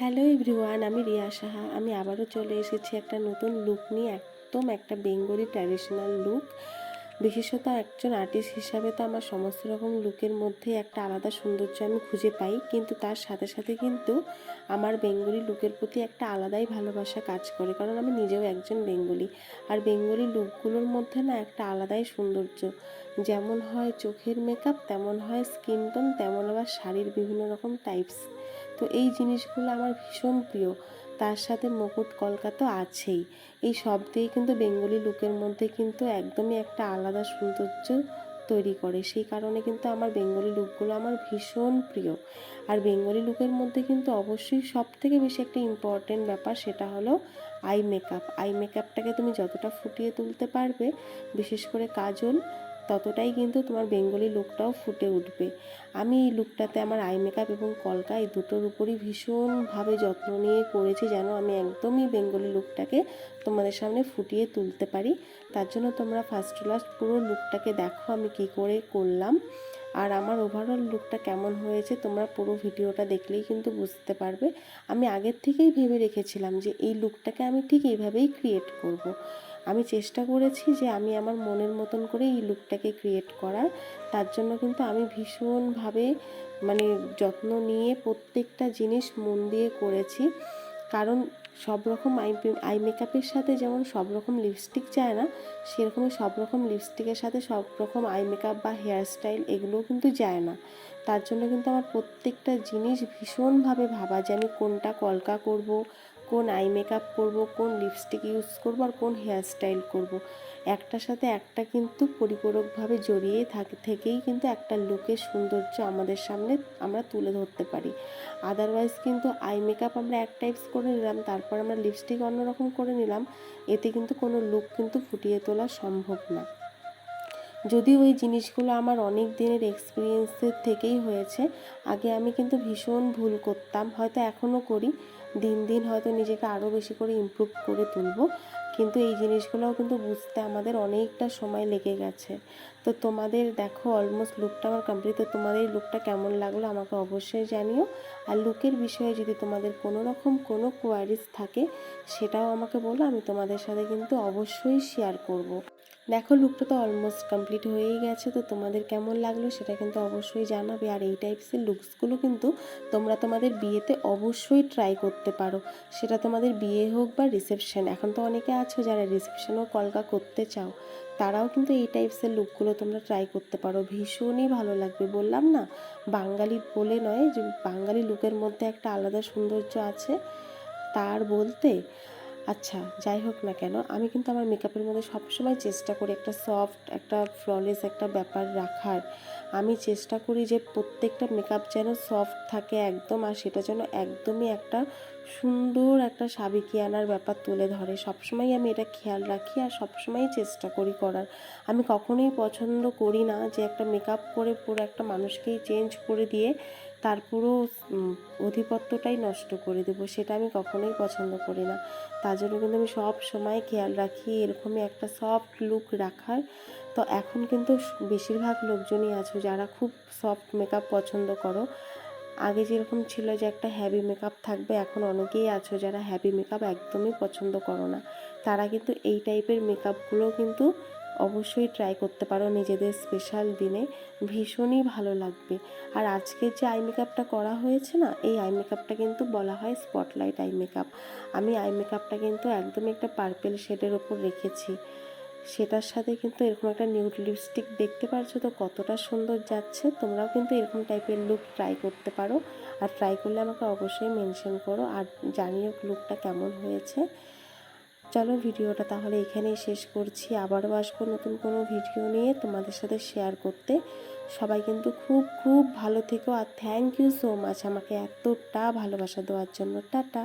Hello everyone, আমি রিয়া সাহা। আমি আবারও চলে এসেছি একটা নতুন লুক নিয়ে, একদম একটা বেঙ্গলি ট্র্যাডিশনাল লুক। বিশেষত একজন আর্টিস্ট হিসাবে তো আমার সমস্ত রকম লুকের মধ্যে একটা আলাদা সৌন্দর্য আমি খুঁজে পাই, কিন্তু তার সাথে সাথে কিন্তু আমার বেঙ্গলি লুকের প্রতি একটা আলাদাই ভালোবাসা কাজ করে, কারণ আমি নিজেও একজন বেঙ্গলি। আর বেঙ্গলি লুকগুলোর মধ্যে না একটা আলাদাই সৌন্দর্য, যেমন হয় চোখের মেকআপ, তেমন হয় স্কিন টোন, তেমন আবার শাড়ির বিভিন্ন রকম টাইপস। তো এই জিনিসগুলো আমার ভীষণ প্রিয়। তার সাথে মুকুট কলকা তো আছেই। এই সব দিয়েই কিন্তু বেঙ্গলি লুকের মধ্যে কিন্তু একদমই একটা আলাদা সৌন্দর্য তৈরি করে। সেই কারণে কিন্তু আমার বেঙ্গলি লুকগুলো আমার ভীষণ প্রিয়। আর বেঙ্গলি লুকের মধ্যে কিন্তু অবশ্যই সবথেকে বেশি একটা ইম্পর্টেন্ট ব্যাপার, সেটা হলো আই মেকআপ। আই মেকআপটাকে তুমি যতটা ফুটিয়ে তুলতে পারবে, বিশেষ করে কাজল, ততটাই কিন্তু তোমার বেঙ্গলি লুকটাও ফুটে উঠবে। আমি এই লুকটাতে আমার আই মেকআপ এবং কলকা এই দুটোর উপরই ভীষণভাবে যত্ন নিয়ে করেছি, যেন আমি একদমই বেঙ্গলি লুকটাকে তোমাদের সামনে ফুটিয়ে তুলতে পারি। তার জন্য তোমরা ফার্স্ট টু লাস্ট পুরো লুকটাকে দেখো আমি কি করে করলাম। আর আমার ওভারঅল লুকটা কেমন হয়েছে তোমরা পুরো ভিডিওটা দেখলেই কিন্তু বুঝতে পারবে। আমি আগের থেকেই ভেবে রেখেছিলাম যে এই লুকটাকে আমি ঠিক এইভাবেই ক্রিয়েট করব। আমি চেষ্টা করেছি যে আমি আমার মনের মতন করে এই লুকটাকে ক্রিয়েট করার। তার জন্য কিন্তু আমি ভীষণভাবে মানে যত্ন নিয়ে প্রত্যেকটা জিনিস মন দিয়ে করেছি। কারণ সব রকম আই মেকআপের সাথে যেমন সব রকম লিপস্টিক যায় না, সেরকমই সব রকম লিপস্টিকের সাথে সব রকম আই মেকআপ বা হেয়ার স্টাইল এগুলোও কিন্তু যায় না। তার জন্য কিন্তু আমার প্রত্যেকটা জিনিস ভীষণভাবে ভাবা যে আমি কোনটা কলকা করব, কোন আই মেকআপ করব, কোন লিপস্টিক ইউজ করব, আর কোন হেয়ার স্টাইল করব। একটার সাথে একটা কিন্তু পরিপূরকভাবে জড়িয়ে থেকেই কিন্তু একটা লুকের সৌন্দর্য আমাদের সামনে আমরা তুলে ধরতে পারি। আদারওয়াইজ কিন্তু আই মেকআপ আমরা এক টাইপস করে নিলাম, তারপর আমরা লিপস্টিক অন্যরকম করে নিলাম, এতে কিন্তু কোনো লুক কিন্তু ফুটিয়ে তোলা সম্ভব না। যদিও ওই জিনিসগুলো আমার অনেক দিনের এক্সপিরিয়েন্সের থেকেই হয়েছে। আগে আমি কিন্তু ভীষণ ভুল করতাম, হয়তো এখনও করি। দিন দিন হয়তো নিজেকে আরও বেশি করে ইমপ্রুভ করে তুলব, কিন্তু এই জিনিসগুলোও কিন্তু বুঝতে আমাদের অনেকটা সময় লেগে গেছে। তো তোমাদের দেখো অলমোস্ট লুকটা আমার কমপ্লিট। তো তোমাদের এই লুকটা কেমন লাগলো আমাকে অবশ্যই জানিও। আর লুকের বিষয়ে যদি তোমাদের কোনো রকম কোনো কোয়ারিজ থাকে, সেটাও আমাকে বলো, আমি তোমাদের সাথে কিন্তু অবশ্যই শেয়ার করব। দেখো লুকটা তো অলমোস্ট কমপ্লিট হয়েই গেছে। তো তোমাদের কেমন লাগলো সেটা কিন্তু অবশ্যই জানাবে। আর এই টাইপসের লুকসগুলো কিন্তু তোমরা তোমাদের বিয়েতে অবশ্যই ট্রাই করতে পারো, সেটা তোমাদের বিয়ে হোক বা রিসেপশন। এখন তো অনেকে আছো যারা রিসেপশনও কলকা করতে চাও, তারাও কিন্তু এই টাইপসের লুকগুলো তোমরা ট্রাই করতে পারো, ভীষণই ভালো লাগবে। বললাম না, বাঙালি বলে নয়, যে বাঙালি লুকের মধ্যে একটা আলাদা সৌন্দর্য আছে তার বলতে। আচ্ছা, যাই হোক না কেন, আমি কিন্তু আমার মেকআপের মধ্যে সবসময় চেষ্টা করি একটা সফট, একটা ফ্ললেস একটা ব্যাপার রাখার। আমি চেষ্টা করি যে প্রত্যেকটা মেকআপ যেন সফট থাকে একদম, আর সেটা যেন একদমই একটা সুন্দর একটা সাবেকিয়ানার ব্যাপার তুলে ধরে। সবসময় আমি এটা খেয়াল রাখি আর সবসময়ই চেষ্টা করি করার। আমি কখনোই পছন্দ করি না যে একটা মেকআপ করে পুরো একটা মানুষকেই চেঞ্জ করে দিয়ে তার পুরো আধিপত্যটাই নষ্ট করে দেবো, সেটা আমি কখনোই পছন্দ করি না। তার জন্য কিন্তু আমি সব সময় খেয়াল রাখি এরকমই একটা সফট লুক রাখার। তো এখন কিন্তু বেশিরভাগ লোকজনই আছো যারা খুব সফট মেকআপ পছন্দ করো। আগে যেরকম ছিল যে একটা হ্যাভি মেকআপ থাকবে, এখন অনেকেই আছো যারা হ্যাভি মেকআপ একদমই পছন্দ করো না। তারা কিন্তু এই টাইপের মেকআপগুলো কিন্তু অবশ্যই ট্রাই করতে পারো নিজেদের স্পেশাল দিনে, ভীষণই ভালো লাগবে। আর আজকের যে আই মেকআপটা করা হয়েছে না, এই আই মেকআপটা কিন্তু বলা হয় স্পটলাইট আই মেকআপ। আমি আই মেকআপটা কিন্তু একদমই একটা পার্পেল শেডের ওপর রেখেছি, সেটার সাথে কিন্তু এরকম একটা নিউড লিপস্টিক দেখতে পারছো তো কতটা সুন্দর যাচ্ছে। তোমরাও কিন্তু এরকম টাইপের লুক ট্রাই করতে পারো, আর ট্রাই করলে আমাকে অবশ্যই মেনশন করো আর জানিও লুকটা কেমন হয়েছে। চলো ভিডিওটা তাহলে এখানেই শেষ করছি, আবারও আসবো নতুন কোনো ভিডিও নিয়ে তোমাদের সাথে শেয়ার করতে। সবাই কিন্তু খুব খুব ভালো থেকো, আর থ্যাংক ইউ সো মাচ আমাকে এতটা ভালোবাসা দেওয়ার জন্য। টাটা।